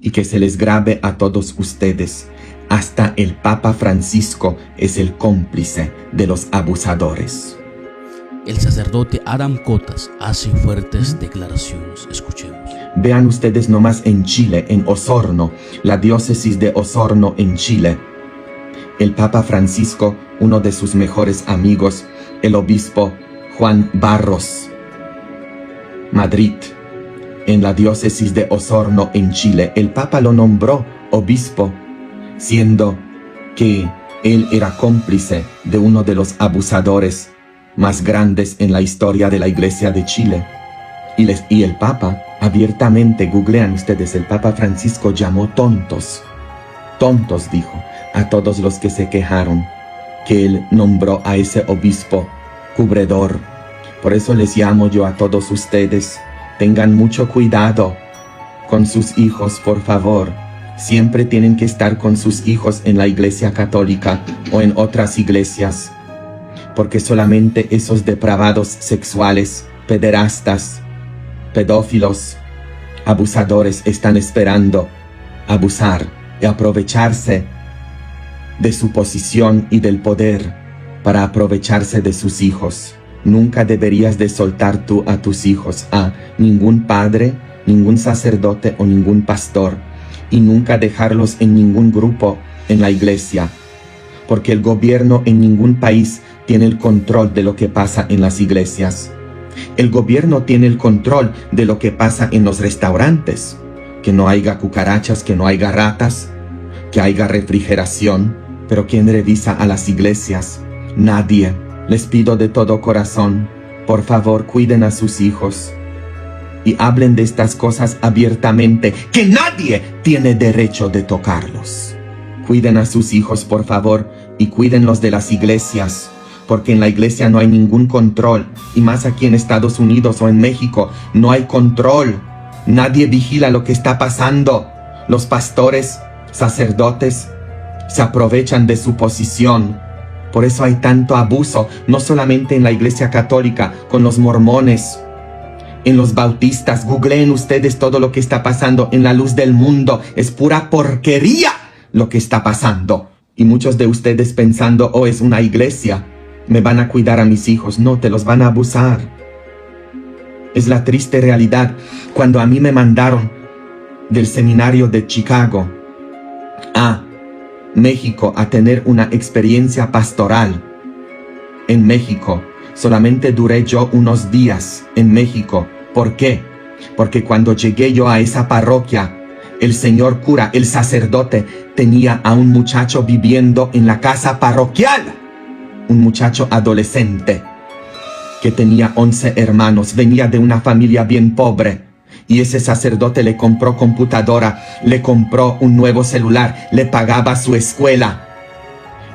y que se les grabe a todos ustedes. Hasta el Papa Francisco es el cómplice de los abusadores. El sacerdote Aram Cotas hace fuertes declaraciones. Escuchemos. Vean ustedes nomás en Chile, en Osorno, la diócesis de Osorno en Chile. El Papa Francisco, uno de sus mejores amigos, el obispo Juan Barros, Madrid, en la diócesis de Osorno en Chile, el Papa lo nombró obispo, siendo que él era cómplice de uno de los abusadores más grandes en la historia de la Iglesia de Chile. Y el Papa, abiertamente, googlean ustedes, el Papa Francisco llamó tontos, dijo, a todos los que se quejaron, que él nombró a ese obispo cubredor. Por eso les llamo yo a todos ustedes, tengan mucho cuidado con sus hijos, por favor. Siempre tienen que estar con sus hijos en la Iglesia Católica o en otras iglesias, porque solamente esos depravados sexuales, pederastas, pedófilos, abusadores están esperando abusar y aprovecharse de su posición y del poder para aprovecharse de sus hijos. Nunca deberías de soltar tú a tus hijos a ningún padre, ningún sacerdote o ningún pastor, y nunca dejarlos en ningún grupo en la iglesia, porque el gobierno en ningún país tiene el control de lo que pasa en las iglesias. El gobierno tiene el control de lo que pasa en los restaurantes, que no haya cucarachas, que no haya ratas, que haya refrigeración, pero ¿quién revisa a las iglesias? Nadie. Les pido de todo corazón, por favor, cuiden a sus hijos y hablen de estas cosas abiertamente, que nadie tiene derecho de tocarlos. Cuiden a sus hijos, por favor, y cuídenlos de las iglesias, porque en la iglesia no hay ningún control, y más aquí en Estados Unidos o en México, no hay control. Nadie vigila lo que está pasando. Los pastores, sacerdotes, se aprovechan de su posición. Por eso hay tanto abuso, no solamente en la Iglesia Católica, con los mormones, en los bautistas. Googleen ustedes todo lo que está pasando en la luz del mundo. Es pura porquería lo que está pasando. Y muchos de ustedes pensando, oh, es una iglesia, me van a cuidar a mis hijos. No, te los van a abusar. Es la triste realidad. Cuando a mí me mandaron del seminario de Chicago a México a tener una experiencia pastoral en México, solamente duré yo unos días en México. ¿Por qué? Porque cuando llegué yo a esa parroquia, el señor cura, el sacerdote, tenía a un muchacho viviendo en la casa parroquial, un muchacho adolescente que tenía 11 hermanos, venía de una familia bien pobre. Y ese sacerdote le compró computadora, le compró un nuevo celular, le pagaba su escuela.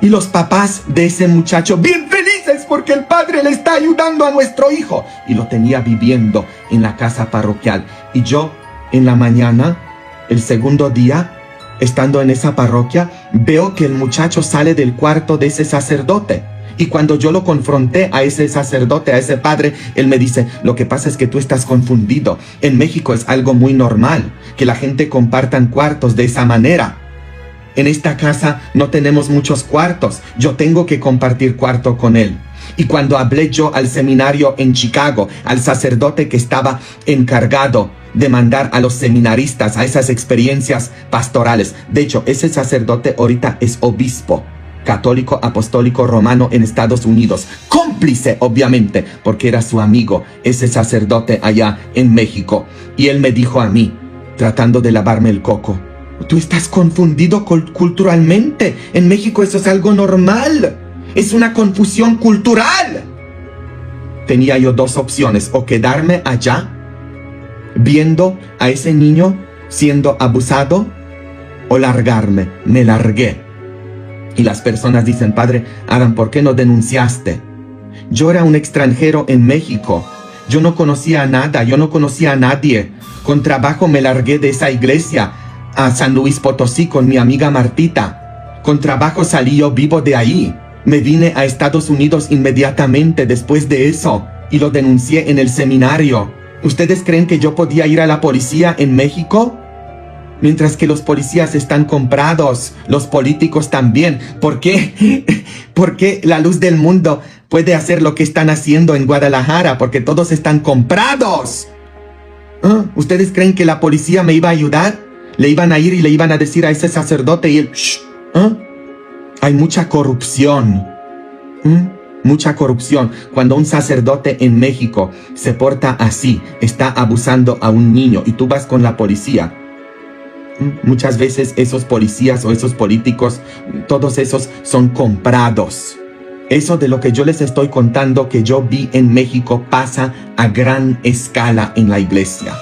Y los papás de ese muchacho bien felices porque el padre le está ayudando a nuestro hijo. Y lo tenía viviendo en la casa parroquial. Y yo en la mañana, el segundo día, estando en esa parroquia, veo que el muchacho sale del cuarto de ese sacerdote. Y cuando yo lo confronté a ese sacerdote, a ese padre, él me dice, lo que pasa es que tú estás confundido. En México es algo muy normal que la gente compartan cuartos de esa manera. En esta casa no tenemos muchos cuartos. Yo tengo que compartir cuarto con él. Y cuando hablé yo al seminario en Chicago, al sacerdote que estaba encargado de mandar a los seminaristas a esas experiencias pastorales. De hecho, ese sacerdote ahorita es obispo católico apostólico romano en Estados Unidos, cómplice obviamente, porque era su amigo, ese sacerdote allá en México. Y él me dijo a mí, tratando de lavarme el coco, tú estás confundido culturalmente. En México eso es algo normal, es una confusión cultural. Tenía yo dos opciones, o quedarme allá viendo a ese niño siendo abusado, o largarme. Me largué. Y las personas dicen, Padre Aram, ¿por qué no denunciaste? Yo era un extranjero en México. Yo no conocía nada, yo no conocía a nadie. Con trabajo me largué de esa iglesia a San Luis Potosí con mi amiga Martita. Con trabajo salí yo vivo de ahí. Me vine a Estados Unidos inmediatamente después de eso y lo denuncié en el seminario. ¿Ustedes creen que yo podía ir a la policía en México? Mientras que los policías están comprados, los políticos también. ¿Por qué? Porque la luz del mundo puede hacer lo que están haciendo en Guadalajara, porque todos están comprados. ¿Ustedes creen que la policía me iba a ayudar? Le iban a ir y le iban a decir a ese sacerdote y él... Hay mucha corrupción. Mucha corrupción. Cuando un sacerdote en México se porta así, está abusando a un niño y tú vas con la policía. Muchas veces esos policías o esos políticos, todos esos son comprados. Eso de lo que yo les estoy contando que yo vi en México pasa a gran escala en la iglesia.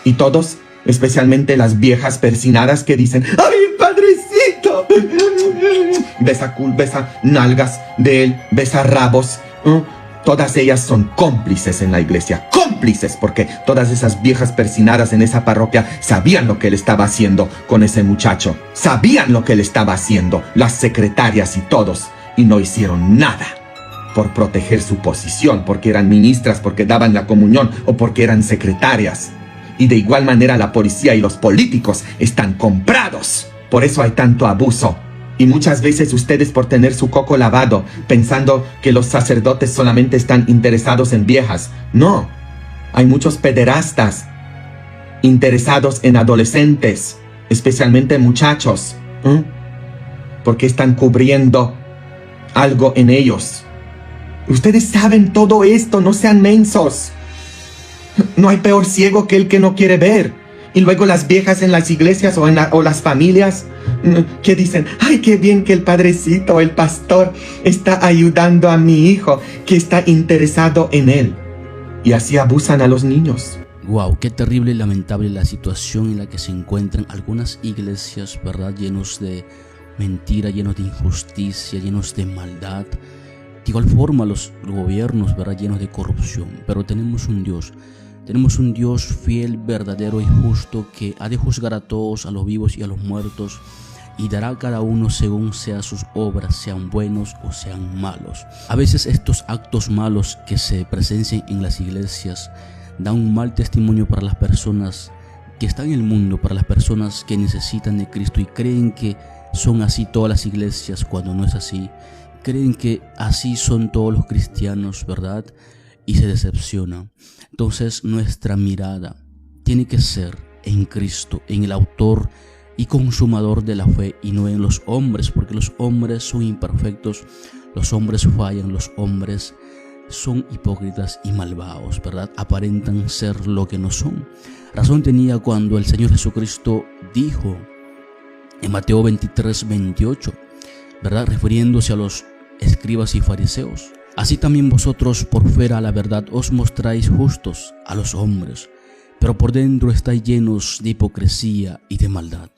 Y todos, especialmente las viejas persinadas que dicen, ¡ay, padrecito! Besa nalgas de él, besa rabos. Todas ellas son cómplices en la iglesia. Cómplices, porque todas esas viejas persinadas en esa parroquia sabían lo que él estaba haciendo con ese muchacho. Sabían lo que él estaba haciendo, las secretarias y todos. Y no hicieron nada por proteger su posición, porque eran ministras, porque daban la comunión o porque eran secretarias. Y de igual manera la policía y los políticos están comprados. Por eso hay tanto abuso. Y muchas veces ustedes por tener su coco lavado, pensando que los sacerdotes solamente están interesados en viejas. No, hay muchos pederastas interesados en adolescentes, especialmente muchachos. Porque están cubriendo algo en ellos. Ustedes saben todo esto, no sean mensos. No hay peor ciego que el que no quiere ver. Y luego las viejas en las iglesias o las familias que dicen, ay, qué bien que el padrecito, el pastor está ayudando a mi hijo, que está interesado en él. Y así abusan a los niños. Wow, qué terrible y lamentable la situación en la que se encuentran algunas iglesias, ¿verdad? Llenos de mentira, llenos de injusticia, llenos de maldad. De igual forma los gobiernos, ¿verdad? Llenos de corrupción. Pero tenemos un Dios fiel, verdadero y justo, que ha de juzgar a todos, a los vivos y a los muertos, y dará a cada uno según sean sus obras, sean buenos o sean malos. A veces estos actos malos que se presencian en las iglesias dan un mal testimonio para las personas que están en el mundo, para las personas que necesitan de Cristo y creen que son así todas las iglesias, cuando no es así. Creen que así son todos los cristianos, ¿verdad? Y se decepcionan. Entonces nuestra mirada tiene que ser en Cristo, en el autor y consumador de la fe, y no en los hombres, porque los hombres son imperfectos, los hombres fallan, los hombres son hipócritas y malvados, ¿verdad? Aparentan ser lo que no son. Razón tenía cuando el Señor Jesucristo dijo en Mateo 23:28, ¿verdad? Refiriéndose a los escribas y fariseos: así también vosotros por fuera a la verdad os mostráis justos a los hombres, pero por dentro estáis llenos de hipocresía y de maldad.